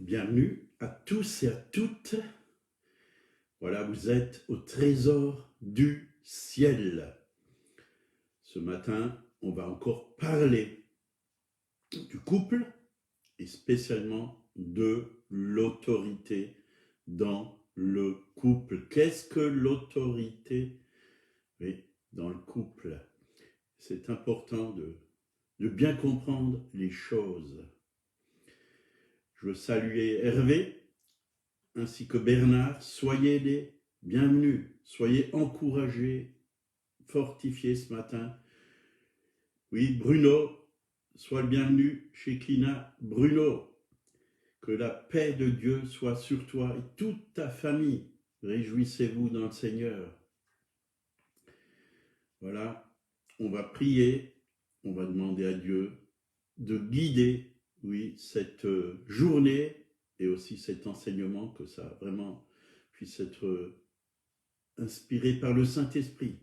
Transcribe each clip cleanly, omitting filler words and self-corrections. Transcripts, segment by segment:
Bienvenue à tous et à toutes. Voilà, vous êtes au trésor du ciel. Ce matin, on va encore parler du couple et spécialement de l'autorité dans le couple. Qu'est-ce que l'autorité dans le couple? C'est important de bien comprendre les choses. Je veux saluer Hervé ainsi que Bernard. Soyez les bienvenus, soyez encouragés, fortifiés ce matin. Oui, Bruno, sois le bienvenu chez Kina. Bruno, que la paix de Dieu soit sur toi et toute ta famille. Réjouissez-vous dans le Seigneur. Voilà, on va prier, on va demander à Dieu de guider, oui, cette journée et aussi cet enseignement, que ça vraiment puisse être inspiré par le Saint-Esprit.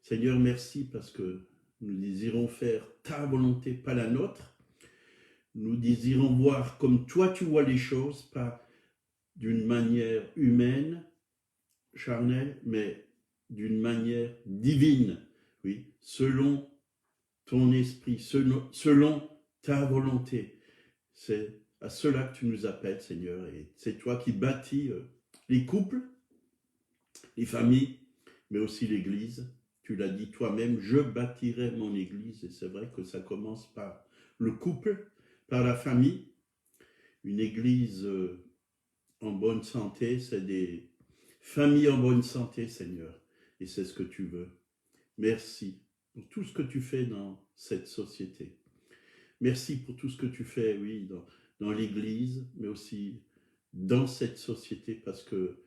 Seigneur, merci parce que nous désirons faire ta volonté, pas la nôtre. Nous désirons voir comme toi tu vois les choses, pas d'une manière humaine, charnelle, mais d'une manière divine, oui, selon ton esprit, selon ta volonté. C'est à cela que tu nous appelles, Seigneur, et c'est toi qui bâtis les couples, les familles, mais aussi l'Église. Tu l'as dit toi-même, je bâtirai mon Église, et c'est vrai que ça commence par le couple, par la famille. Une Église en bonne santé, c'est des familles en bonne santé, Seigneur, et c'est ce que tu veux. Merci pour tout ce que tu fais dans cette société. Merci pour tout ce que tu fais, oui, dans l'Église, mais aussi dans cette société, parce que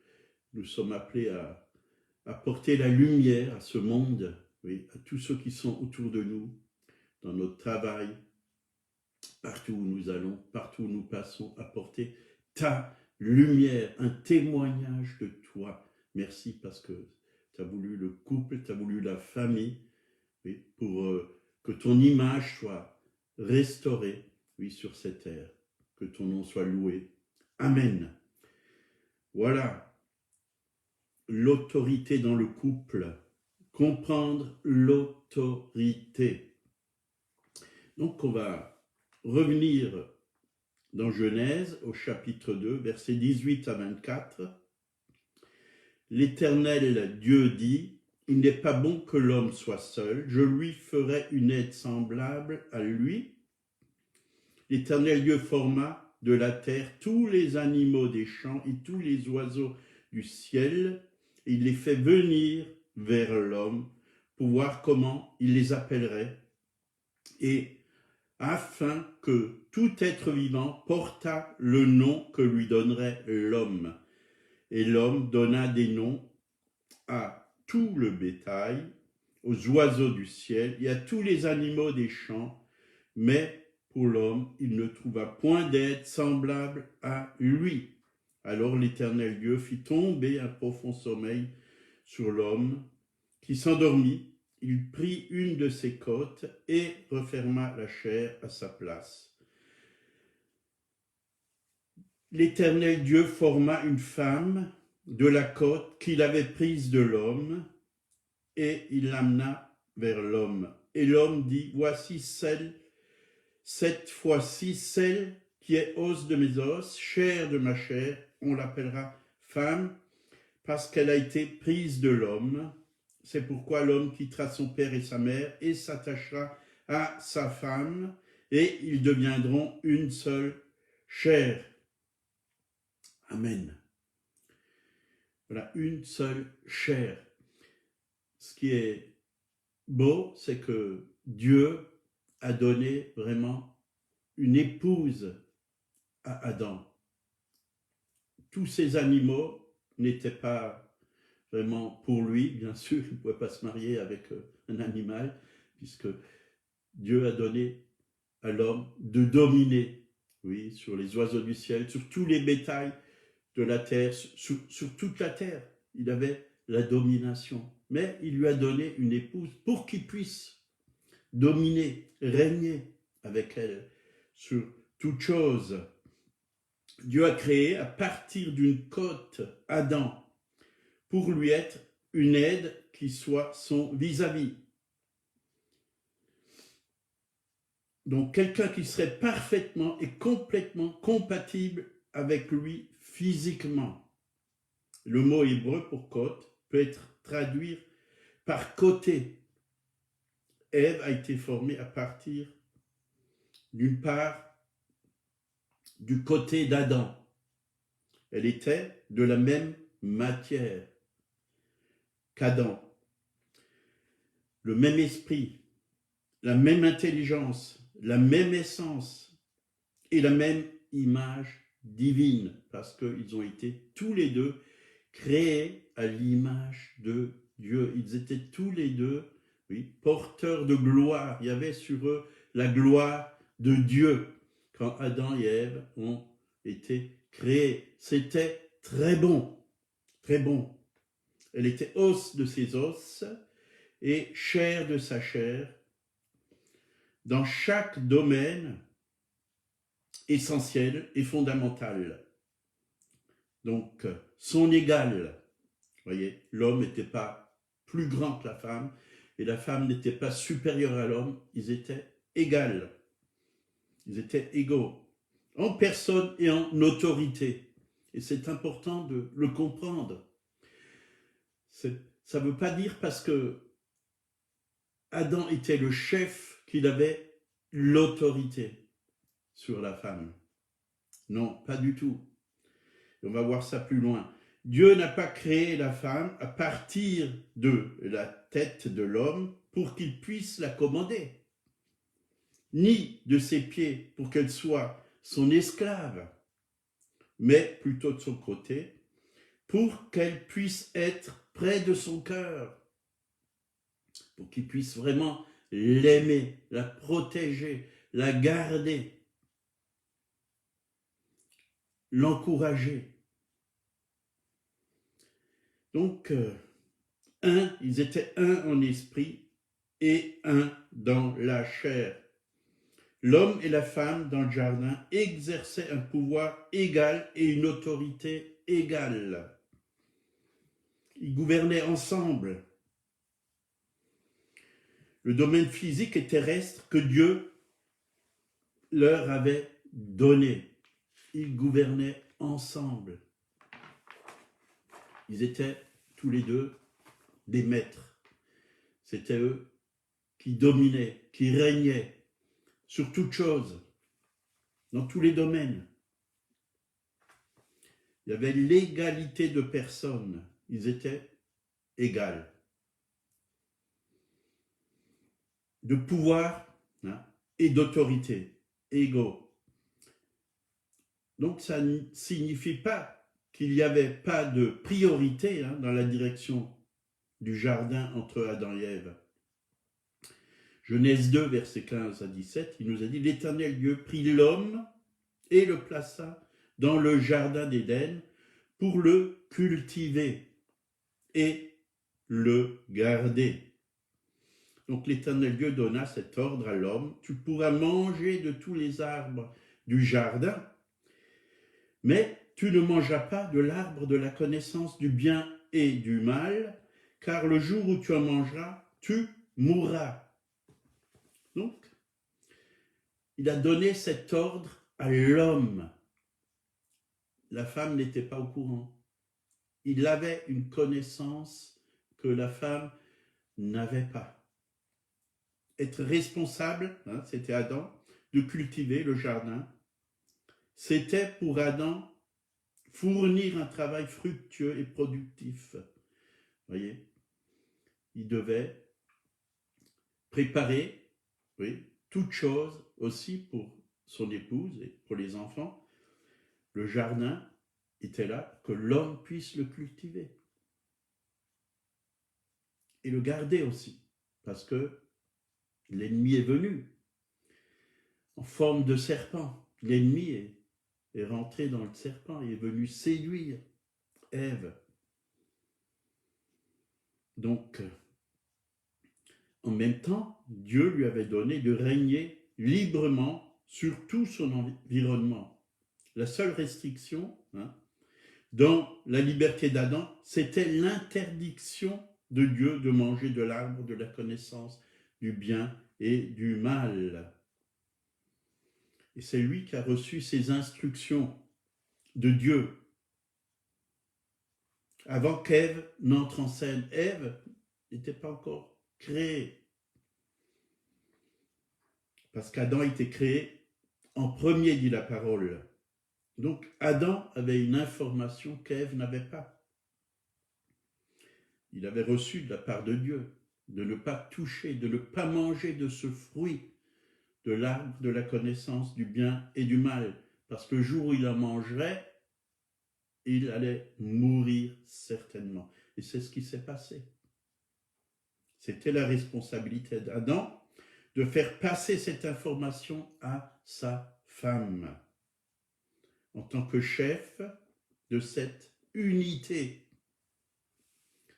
nous sommes appelés à porter la lumière à ce monde, oui, à tous ceux qui sont autour de nous, dans notre travail, partout où nous allons, partout où nous passons, apporter ta lumière, un témoignage de toi. Merci parce que tu as voulu le couple, tu as voulu la famille, oui, pour que ton image soit restaurée, oui, sur cette terre, que ton nom soit loué. Amen. Voilà, l'autorité dans le couple, comprendre l'autorité. Donc on va revenir dans Genèse au chapitre 2, versets 18 à 24. L'Éternel Dieu dit: il n'est pas bon que l'homme soit seul, je lui ferai une aide semblable à lui. L'Éternel Dieu forma de la terre tous les animaux des champs et tous les oiseaux du ciel, et il les fait venir vers l'homme pour voir comment il les appellerait, et afin que tout être vivant portât le nom que lui donnerait l'homme. Et l'homme donna des noms à tout le bétail, aux oiseaux du ciel et à tous les animaux des champs, mais pour l'homme, il ne trouva point d'aide semblable à lui. Alors l'Éternel Dieu fit tomber un profond sommeil sur l'homme, qui s'endormit. Il prit une de ses côtes et referma la chair à sa place. L'Éternel Dieu forma une femme de la côte qu'il avait prise de l'homme, et il l'amena vers l'homme. Et l'homme dit: voici cette fois-ci celle qui est os de mes os, chair de ma chair, on l'appellera femme, parce qu'elle a été prise de l'homme. C'est pourquoi l'homme quittera son père et sa mère et s'attachera à sa femme, et ils deviendront une seule chair. Amen. Voilà, une seule chair. Ce qui est beau, c'est que Dieu a donné vraiment une épouse à Adam. Tous ces animaux n'étaient pas vraiment pour lui, bien sûr, il ne pouvait pas se marier avec un animal, puisque Dieu a donné à l'homme de dominer, oui, sur les oiseaux du ciel, sur tous les bétails de la terre, sur toute la terre. Il avait la domination. Mais il lui a donné une épouse pour qu'il puisse dominer, régner avec elle sur toute chose. Dieu a créé à partir d'une côte Adam pour lui être une aide qui soit son vis-à-vis. Donc quelqu'un qui serait parfaitement et complètement compatible avec lui physiquement. Le mot hébreu pour côte peut être traduit par côté. Ève a été formée à partir d'une part du côté d'Adam. Elle était de la même matière qu'Adam. Le même esprit, la même intelligence, la même essence et la même image divine, parce qu'ils ont été tous les deux créés à l'image de Dieu. Ils étaient tous les deux, oui, porteurs de gloire. Il y avait sur eux la gloire de Dieu quand Adam et Ève ont été créés. C'était très bon, très bon. Elle était os de ses os et chair de sa chair. Dans chaque domaine essentiel et fondamental. Donc, son égal. Vous voyez, l'homme n'était pas plus grand que la femme et la femme n'était pas supérieure à l'homme. Ils étaient égaux. Ils étaient égaux en personne et en autorité. Et c'est important de le comprendre. Ça ne veut pas dire parce que Adam était le chef qu'il avait l'autorité sur la femme. Non, pas du tout. Et on va voir ça plus loin. Dieu n'a pas créé la femme à partir de la tête de l'homme pour qu'il puisse la commander, ni de ses pieds pour qu'elle soit son esclave, mais plutôt de son côté, pour qu'elle puisse être près de son cœur, pour qu'il puisse vraiment l'aimer, la protéger, la garder, l'encourager. Donc, ils étaient un en esprit et un dans la chair. L'homme et la femme dans le jardin exerçaient un pouvoir égal et une autorité égale. Ils gouvernaient ensemble le domaine physique et terrestre que Dieu leur avait donné. Ils gouvernaient ensemble. Ils étaient tous les deux des maîtres. C'était eux qui dominaient, qui régnaient sur toute chose, dans tous les domaines. Il y avait l'égalité de personnes. Ils étaient égaux. De pouvoir et d'autorité, égaux. Donc ça ne signifie pas qu'il n'y avait pas de priorité dans la direction du jardin entre Adam et Ève. Genèse 2, versets 15 à 17, il nous a dit « L'Éternel Dieu prit l'homme et le plaça dans le jardin d'Éden pour le cultiver et le garder. » Donc l'Éternel Dieu donna cet ordre à l'homme « Tu pourras manger de tous les arbres du jardin, mais tu ne mangeras pas de l'arbre de la connaissance du bien et du mal, car le jour où tu en mangeras, tu mourras. » Donc, il a donné cet ordre à l'homme. La femme n'était pas au courant. Il avait une connaissance que la femme n'avait pas. Être responsable, c'était Adam, de cultiver le jardin. C'était pour Adam fournir un travail fructueux et productif. Vous voyez, il devait préparer, oui, toute chose aussi pour son épouse et pour les enfants. Le jardin était là pour que l'homme puisse le cultiver et le garder aussi, parce que l'ennemi est venu en forme de serpent. L'ennemi est rentré dans le serpent et est venu séduire Ève. Donc, en même temps, Dieu lui avait donné de régner librement sur tout son environnement. La seule restriction, hein, dans la liberté d'Adam, c'était l'interdiction de Dieu de manger de l'arbre de la connaissance du bien et du mal. Et c'est lui qui a reçu ces instructions de Dieu avant qu'Ève n'entre en scène. Ève n'était pas encore créée, parce qu'Adam a été créé en premier, dit la parole. Donc Adam avait une information qu'Ève n'avait pas. Il avait reçu de la part de Dieu de ne pas toucher, de ne pas manger de ce fruit de l'arbre de la connaissance du bien et du mal, parce que le jour où il en mangerait, il allait mourir certainement. Et c'est ce qui s'est passé. C'était la responsabilité d'Adam de faire passer cette information à sa femme, en tant que chef de cette unité.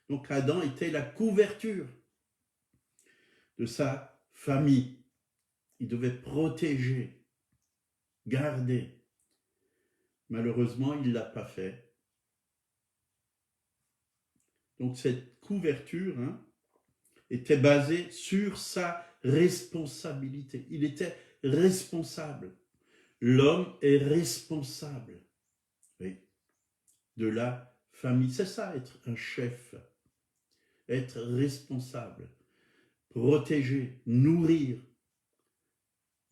Donc Adam était la couverture de sa famille. Il devait protéger, garder. Malheureusement, il ne l'a pas fait. Donc cette couverture était basée sur sa responsabilité. Il était responsable. L'homme est responsable, oui, de la famille. C'est ça, être un chef. Être responsable. Protéger, nourrir.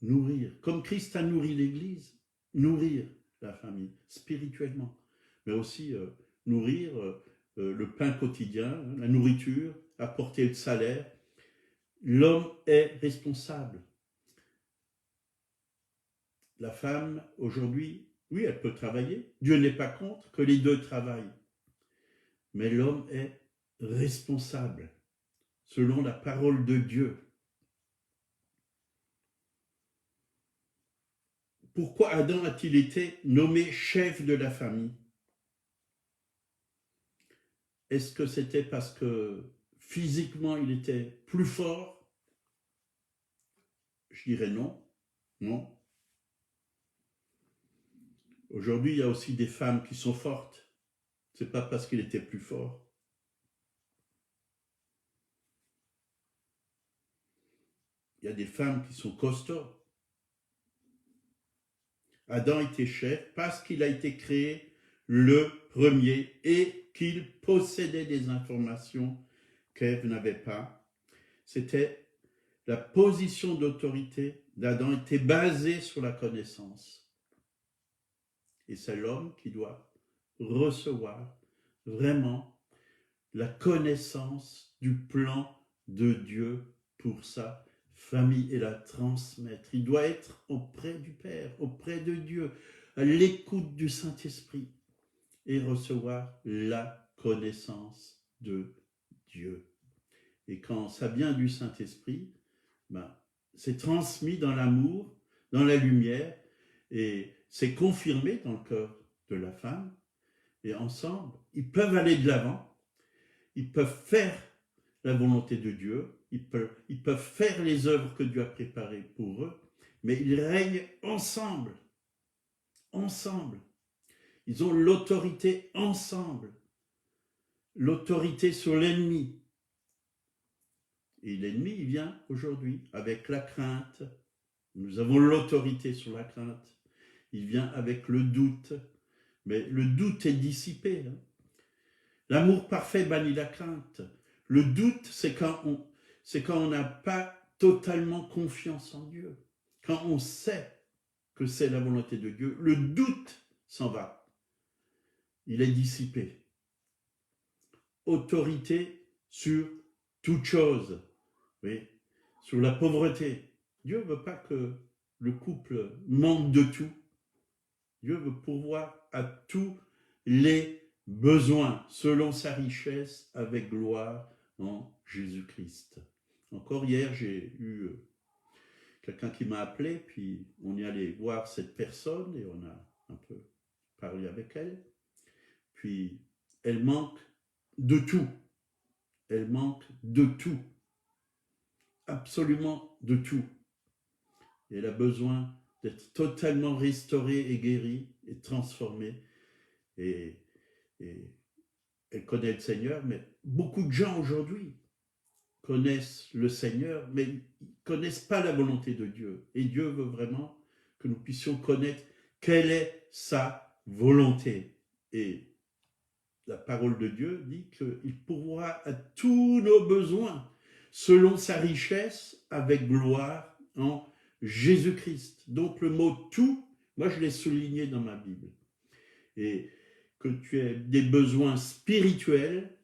Nourrir. Comme Christ a nourri l'Église, nourrir la famille, spirituellement. Mais aussi nourrir le pain quotidien, la nourriture, apporter le salaire. L'homme est responsable. La femme, aujourd'hui, oui, elle peut travailler. Dieu n'est pas contre que les deux travaillent. Mais l'homme est responsable, selon la parole de Dieu. Pourquoi Adam a-t-il été nommé chef de la famille? Est-ce que c'était parce que physiquement il était plus fort? Je dirais non. Non. Aujourd'hui, il y a aussi des femmes qui sont fortes. Ce n'est pas parce qu'il était plus fort. Il y a des femmes qui sont costauds. Adam était chef parce qu'il a été créé le premier et qu'il possédait des informations qu'Ève n'avait pas. C'était la position d'autorité d'Adam était basée sur la connaissance. Et c'est l'homme qui doit recevoir vraiment la connaissance du plan de Dieu pour sa famille et la transmettre. Il doit être auprès du Père, auprès de Dieu, à l'écoute du Saint-Esprit et recevoir la connaissance de Dieu. Et quand ça vient du Saint-Esprit, c'est transmis dans l'amour, dans la lumière, et c'est confirmé dans le cœur de la femme. Et ensemble, ils peuvent aller de l'avant, ils peuvent faire la volonté de Dieu, ils peuvent faire les œuvres que Dieu a préparées pour eux, mais ils règnent ensemble. Ensemble. Ils ont l'autorité ensemble. L'autorité sur l'ennemi. Et l'ennemi, il vient aujourd'hui avec la crainte. Nous avons l'autorité sur la crainte. Il vient avec le doute. Mais le doute est dissipé. L'amour parfait bannit la crainte. Le doute, c'est quand on n'a pas totalement confiance en Dieu. Quand on sait que c'est la volonté de Dieu, le doute s'en va. Il est dissipé. Autorité sur toute chose. Oui, sur la pauvreté. Dieu ne veut pas que le couple manque de tout. Dieu veut pourvoir à tous les besoins selon sa richesse avec gloire en Jésus-Christ. Encore hier, j'ai eu quelqu'un qui m'a appelé, puis on est allé voir cette personne et on a un peu parlé avec elle. Puis elle manque de tout. Elle manque de tout. Absolument de tout. Et elle a besoin d'être totalement restaurée et guérie et transformée. Et elle connaît le Seigneur, mais beaucoup de gens aujourd'hui connaissent le Seigneur, mais ils ne connaissent pas la volonté de Dieu. Et Dieu veut vraiment que nous puissions connaître quelle est sa volonté. Et la parole de Dieu dit qu'il pourvoira à tous nos besoins selon sa richesse avec gloire en Jésus-Christ. Donc le mot « tout », moi je l'ai souligné dans ma Bible. Et que tu aies des besoins spirituels,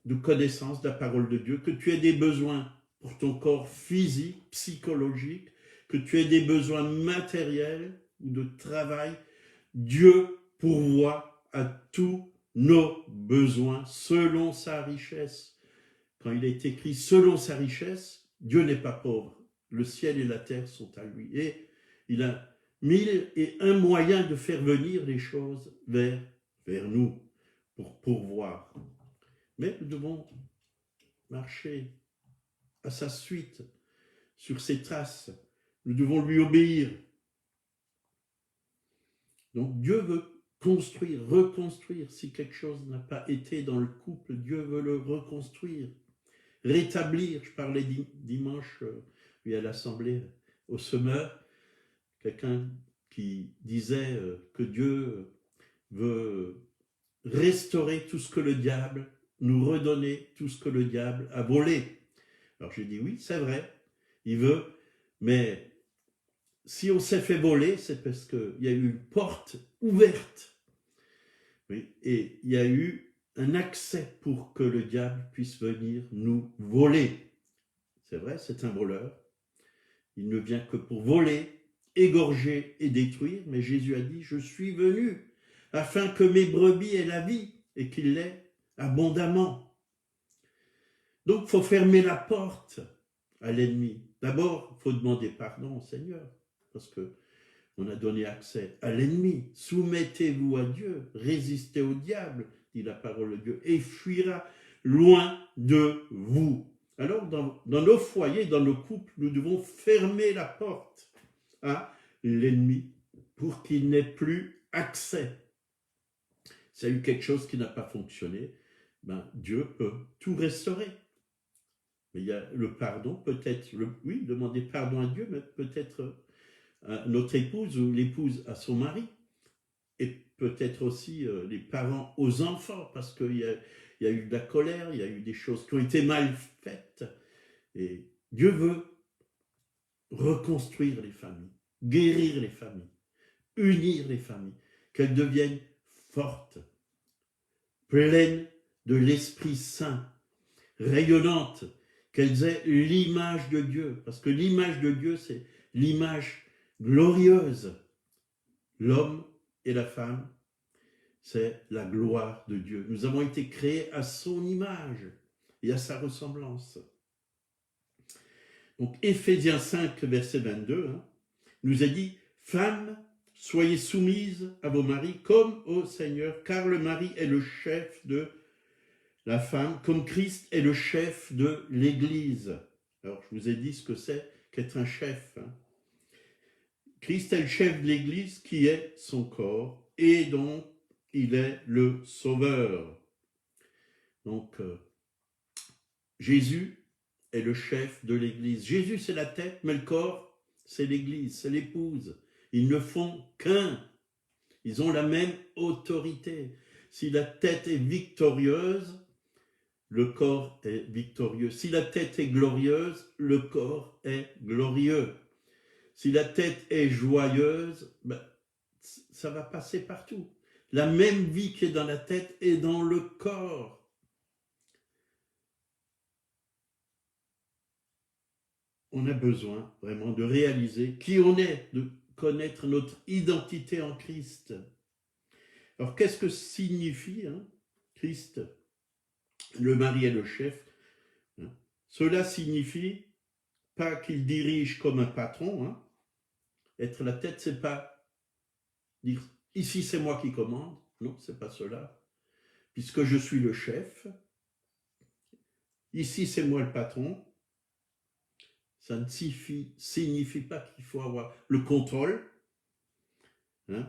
de connaissance de la parole de Dieu, que tu aies des besoins pour ton corps physique, psychologique, que tu aies des besoins matériels ou de travail, Dieu pourvoit à tous nos besoins selon sa richesse. Quand il est écrit selon sa richesse, Dieu n'est pas pauvre. Le ciel et la terre sont à lui. Et il a 1001 moyens de faire venir les choses vers nous pour pourvoir. Mais nous devons marcher à sa suite, sur ses traces. Nous devons lui obéir. Donc Dieu veut construire, reconstruire. Si quelque chose n'a pas été dans le couple, Dieu veut le reconstruire, rétablir. Je parlais dimanche à l'assemblée, au semeur, quelqu'un qui disait que Dieu veut restaurer tout ce que le diable, nous redonner tout ce que le diable a volé. Alors j'ai dit oui, c'est vrai, il veut, mais si on s'est fait voler, c'est parce qu'il y a eu une porte ouverte. Oui, et il y a eu un accès pour que le diable puisse venir nous voler. C'est vrai, c'est un voleur. Il ne vient que pour voler, égorger et détruire, mais Jésus a dit, je suis venu afin que mes brebis aient la vie et qu'il l'ait abondamment. Donc, il faut fermer la porte à l'ennemi. D'abord, il faut demander pardon au Seigneur, parce qu'on a donné accès à l'ennemi. Soumettez-vous à Dieu, résistez au diable, dit la parole de Dieu, et il fuira loin de vous. Alors, dans nos foyers, dans nos couples, nous devons fermer la porte à l'ennemi pour qu'il n'ait plus accès. S'il y a eu quelque chose qui n'a pas fonctionné, Dieu peut tout restaurer. Mais il y a le pardon, peut-être, oui, demander pardon à Dieu, mais peut-être à notre épouse ou l'épouse à son mari. Et peut-être aussi les parents aux enfants, parce qu'il y a eu de la colère, il y a eu des choses qui ont été mal faites. Et Dieu veut reconstruire les familles, guérir les familles, unir les familles, qu'elles deviennent fortes, pleines de l'Esprit Saint, rayonnantes, qu'elles aient l'image de Dieu, parce que l'image de Dieu, c'est l'image glorieuse. L'homme et la femme, c'est la gloire de Dieu. Nous avons été créés à son image et à sa ressemblance. Donc, Éphésiens 5, verset 22, nous a dit « Femmes, soyez soumises à vos maris comme au Seigneur, car le mari est le chef de la femme, comme Christ est le chef de l'Église. » Alors, je vous ai dit ce que c'est qu'être un chef. Christ est le chef de l'Église qui est son corps et dont il est le sauveur. Donc, Jésus est le chef de l'Église. Jésus, c'est la tête, mais le corps, c'est l'Église, c'est l'épouse. Ils ne font qu'un. Ils ont la même autorité. Si la tête est victorieuse, le corps est victorieux. Si la tête est glorieuse, le corps est glorieux. Si la tête est joyeuse, ça va passer partout. La même vie qui est dans la tête est dans le corps. On a besoin vraiment de réaliser qui on est, de connaître notre identité en Christ. Alors, qu'est-ce que signifie Christ? Le mari est le chef. Cela signifie pas qu'il dirige comme un patron. Être la tête, c'est pas dire ici c'est moi qui commande. Non, c'est pas cela. Puisque je suis le chef, ici c'est moi le patron. Ça ne signifie pas qu'il faut avoir le contrôle. Hein?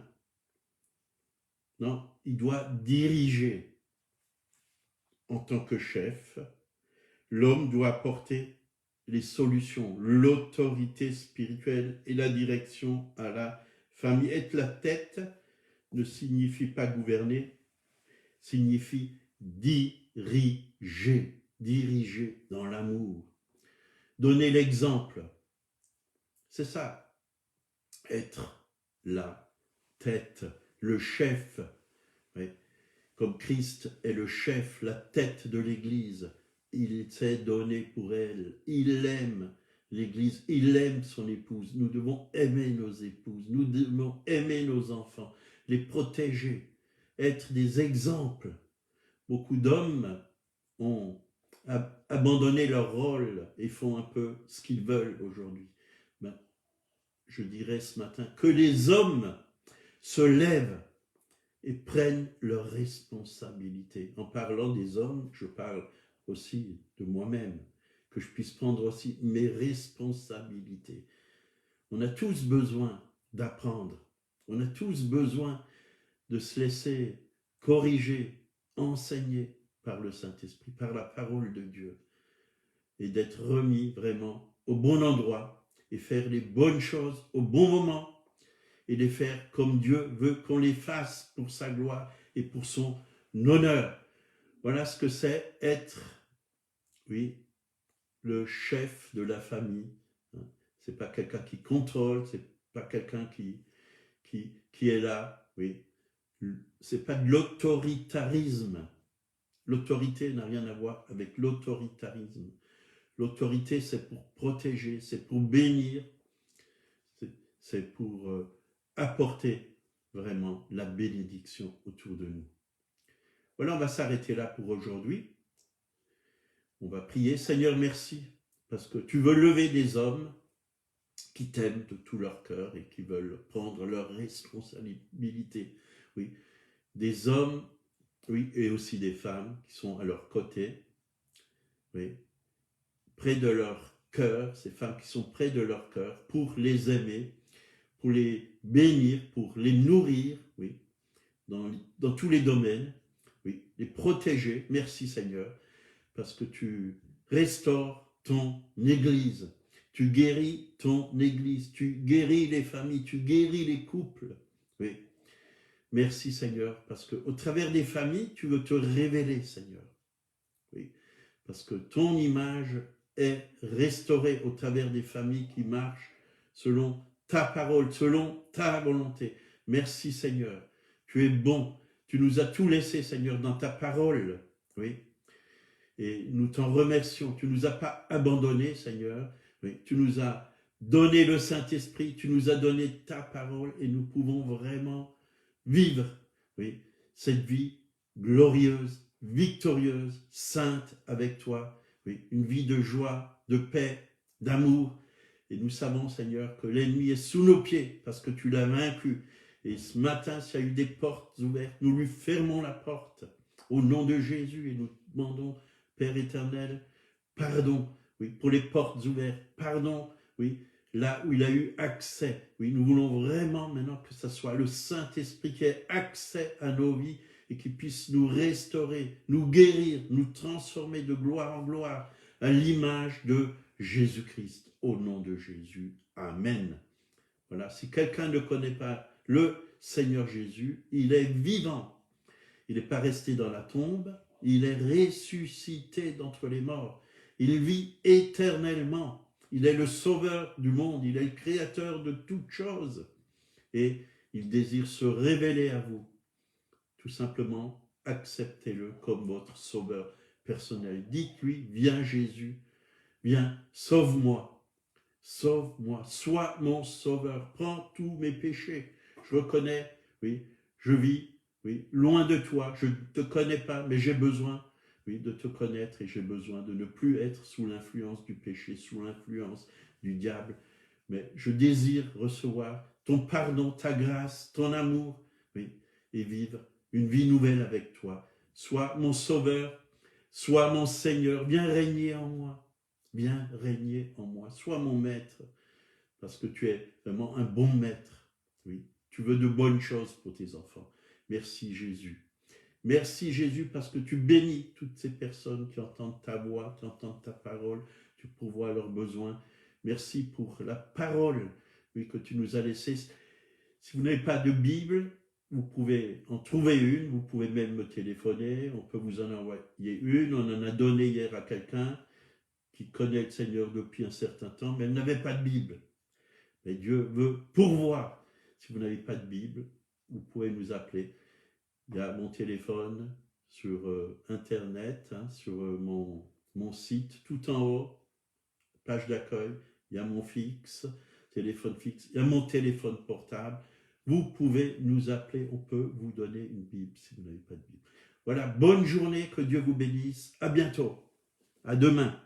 Non, il doit diriger en tant que chef. L'homme doit apporter les solutions, l'autorité spirituelle et la direction à la famille. Être la tête ne signifie pas gouverner, signifie diriger dans l'amour, donner l'exemple. C'est ça, être la tête, le chef. Oui. Comme Christ est le chef, la tête de l'Église, il s'est donné pour elle, il aime l'Église, il aime son épouse. Nous devons aimer nos épouses, nous devons aimer nos enfants, les protéger, être des exemples. Beaucoup d'hommes ont abandonné leur rôle et font un peu ce qu'ils veulent aujourd'hui. Ben, je dirais ce matin que les hommes se lèvent et prennent leurs responsabilités. En parlant des hommes, je parle aussi de moi-même, que je puisse prendre aussi mes responsabilités. On a tous besoin d'apprendre, on a tous besoin de se laisser corriger, enseigner par le Saint-Esprit, par la parole de Dieu, et d'être remis vraiment au bon endroit et faire les bonnes choses au bon moment et les faire comme Dieu veut qu'on les fasse pour sa gloire et pour son honneur. Voilà ce que c'est être, oui, le chef de la famille. C'est pas quelqu'un qui contrôle, c'est pas quelqu'un qui est là, oui. C'est pas de l'autoritarisme. L'autorité n'a rien à voir avec l'autoritarisme. L'autorité, c'est pour protéger, c'est pour bénir, c'est pour apporter vraiment la bénédiction autour de nous. Voilà, on va s'arrêter là pour aujourd'hui. On va prier. Seigneur, merci, parce que tu veux lever des hommes qui t'aiment de tout leur cœur et qui veulent prendre leurs responsabilités. Oui, des hommes, oui, et aussi des femmes qui sont à leur côté, oui, près de leur cœur, ces femmes qui sont près de leur cœur pour les aimer, pour les bénir, pour les nourrir, oui, dans tous les domaines, oui, les protéger. Merci Seigneur, parce que tu restaures ton Église, tu guéris ton Église, tu guéris les familles, tu guéris les couples. Oui. Merci Seigneur, parce qu'au travers des familles, tu veux te révéler Seigneur. Oui, parce que ton image est restaurée au travers des familles qui marchent selon ta parole, selon ta volonté. Merci Seigneur, tu es bon, tu nous as tout laissé Seigneur dans ta parole, oui, et nous t'en remercions, tu ne nous as pas abandonnés Seigneur, oui, tu nous as donné le Saint-Esprit, tu nous as donné ta parole et nous pouvons vraiment vivre, oui, cette vie glorieuse, victorieuse, sainte avec toi, oui, une vie de joie, de paix, d'amour. Et nous savons, Seigneur, que l'ennemi est sous nos pieds parce que tu l'as vaincu. Et ce matin, s'il y a eu des portes ouvertes, nous lui fermons la porte au nom de Jésus et nous demandons, Père éternel, pardon, oui, pour les portes ouvertes, pardon, oui, là où il a eu accès. Oui, nous voulons vraiment maintenant que ce soit le Saint-Esprit qui ait accès à nos vies et qui puisse nous restaurer, nous guérir, nous transformer de gloire en gloire à l'image de Jésus-Christ. Au nom de Jésus. Amen. Voilà, si quelqu'un ne connaît pas le Seigneur Jésus, il est vivant. Il n'est pas resté dans la tombe, il est ressuscité d'entre les morts. Il vit éternellement. Il est le sauveur du monde, il est le créateur de toutes choses. Et il désire se révéler à vous. Tout simplement, acceptez-le comme votre sauveur personnel. Dites-lui, viens Jésus, viens, sauve-moi. Sauve-moi, sois mon sauveur, prends tous mes péchés. Je reconnais, oui, je vis, oui, loin de toi, je ne te connais pas, mais j'ai besoin, oui, de te connaître et j'ai besoin de ne plus être sous l'influence du péché, sous l'influence du diable. Mais je désire recevoir ton pardon, ta grâce, ton amour, oui, et vivre une vie nouvelle avec toi. Sois mon sauveur, sois mon Seigneur, viens régner en moi. viens régner en moi, sois mon maître, parce que tu es vraiment un bon maître. Oui, tu veux de bonnes choses pour tes enfants. Merci Jésus. Merci Jésus parce que tu bénis toutes ces personnes qui entendent ta voix, qui entendent ta parole, tu pourvois leurs besoins. Merci pour la parole, oui, que tu nous as laissée. Si vous n'avez pas de Bible, vous pouvez en trouver une, vous pouvez même me téléphoner, on peut vous en envoyer une, on en a donné hier à quelqu'un qui connaît le Seigneur depuis un certain temps, mais elle n'avait pas de Bible. Mais Dieu veut pourvoir. Si vous n'avez pas de Bible, vous pouvez nous appeler. Il y a mon téléphone sur Internet, sur mon site, tout en haut, page d'accueil. Il y a mon fixe, téléphone fixe. Il y a mon téléphone portable. Vous pouvez nous appeler. On peut vous donner une Bible si vous n'avez pas de Bible. Voilà, bonne journée, que Dieu vous bénisse. À bientôt. À demain.